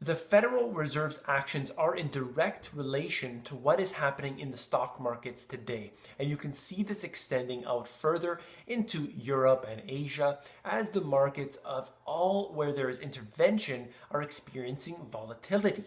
The Federal Reserve's actions are in direct relation to what is happening in the stock markets today. And you can see this extending out further into Europe and Asia as the markets of all where there is intervention are experiencing volatility.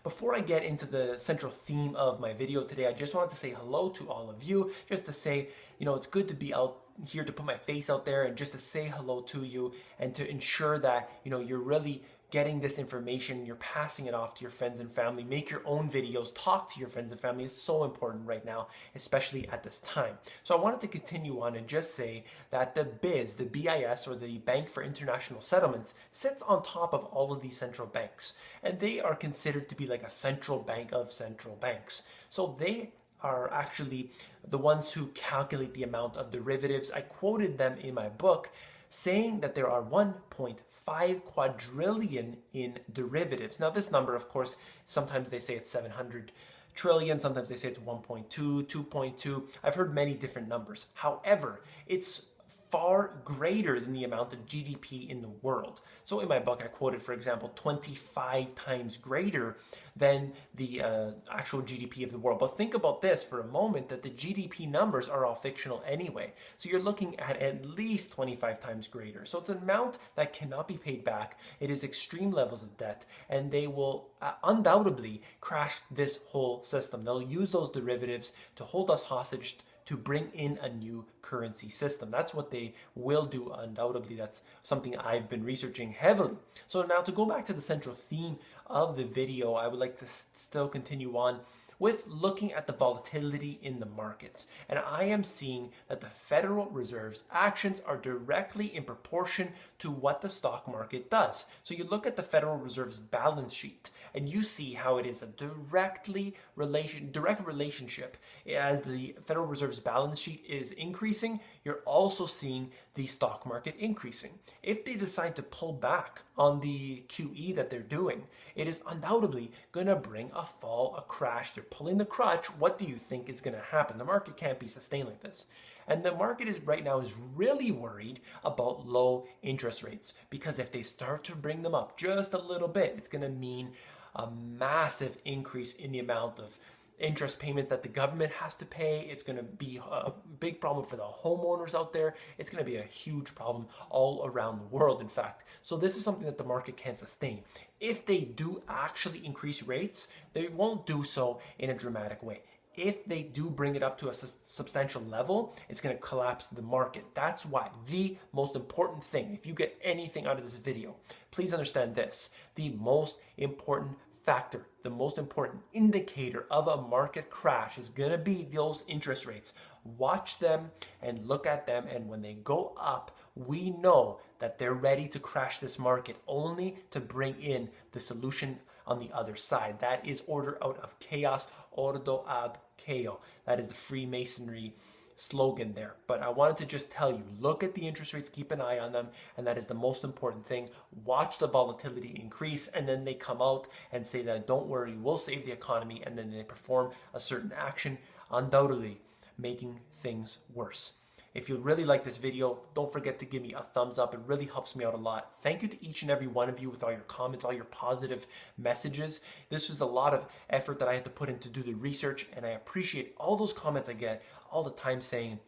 Before I get into the central theme of my video today, I just wanted to say hello to all of you, just to say, it's good to be out here to put my face out there and just to say hello to you and to ensure that, you're really getting this information, you're passing it off to your friends and family, make your own videos, talk to your friends and family is so important right now, especially at this time. So I wanted to continue on and just say that the BIS, or the Bank for International Settlements, sits on top of all of these central banks. And they are considered to be like a central bank of central banks. So they are actually the ones who calculate the amount of derivatives. I quoted them in my book, saying that there are 1.5 quadrillion in derivatives. Now this number, of course, sometimes they say it's 700 trillion, sometimes they say it's 1.2, 2.2. I've heard many different numbers. However, it's far greater than the amount of GDP in the world. So in my book, I quoted, for example, 25 times greater than the actual GDP of the world. But think about this for a moment, that the GDP numbers are all fictional anyway. So you're looking at least 25 times greater. So it's an amount that cannot be paid back. It is extreme levels of debt, and they will undoubtedly crash this whole system. They'll use those derivatives to hold us hostage, to bring in a new currency system. That's what they will do, undoubtedly. That's something I've been researching heavily. So now to go back to the central theme of the video, I would like to still continue on with looking at the volatility in the markets. And I am seeing that the Federal Reserve's actions are directly in proportion to what the stock market does. So you look at the Federal Reserve's balance sheet and you see how it is a direct relationship. As the Federal Reserve's balance sheet is increasing, you're also seeing the stock market increasing. If they decide to pull back on the QE that they're doing, it is undoubtedly going to bring a fall, a crash. They're pulling the crutch. What do you think is going to happen? The market can't be sustained like this. And the market right now is really worried about low interest rates, because if they start to bring them up just a little bit, it's going to mean a massive increase in the amount of interest payments that the government has to pay. It's going to be a big problem for the homeowners out there. It's going to be a huge problem all around the world, in fact. So this is something that the market can't sustain. If they do actually increase rates, they won't do so in a dramatic way. If they do bring it up to a substantial level, it's going to collapse the market. That's why the most important thing, if you get anything out of this video, please understand this. The most important factor, the most important indicator of a market crash is going to be those interest rates. Watch them and look at them, and when they go up, we know that they're ready to crash this market, only to bring in the solution on the other side. That is order out of chaos, ordo ab chao. That is the Freemasonry slogan there. But I wanted to just tell you, look at the interest rates, keep an eye on them, and that is the most important thing. Watch the volatility increase, and then they come out and say that don't worry, we'll save the economy, and then they perform a certain action, undoubtedly making things worse. If you really like this video, don't forget to give me a thumbs up. It really helps me out a lot. Thank you to each and every one of you with all your comments, all your positive messages. This was a lot of effort that I had to put in to do the research, and I appreciate all those comments I get all the time saying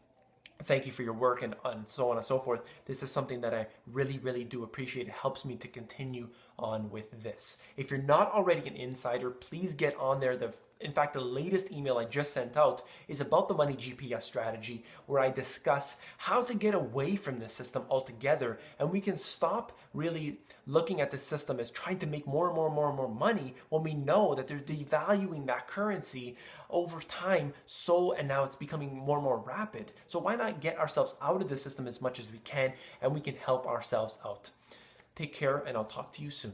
thank you for your work and so on and so forth. This is something that I really, really do appreciate. It helps me to continue on with this. If you're not already an insider, please get on there. In fact, the latest email I just sent out is about the money GPS strategy, where I discuss how to get away from this system altogether, and we can stop really looking at this system as trying to make more and more money when we know that they're devaluing that currency over time. And now it's becoming more and more rapid. So why not get ourselves out of the system as much as we can, and we can help ourselves out. Take care, and I'll talk to you soon.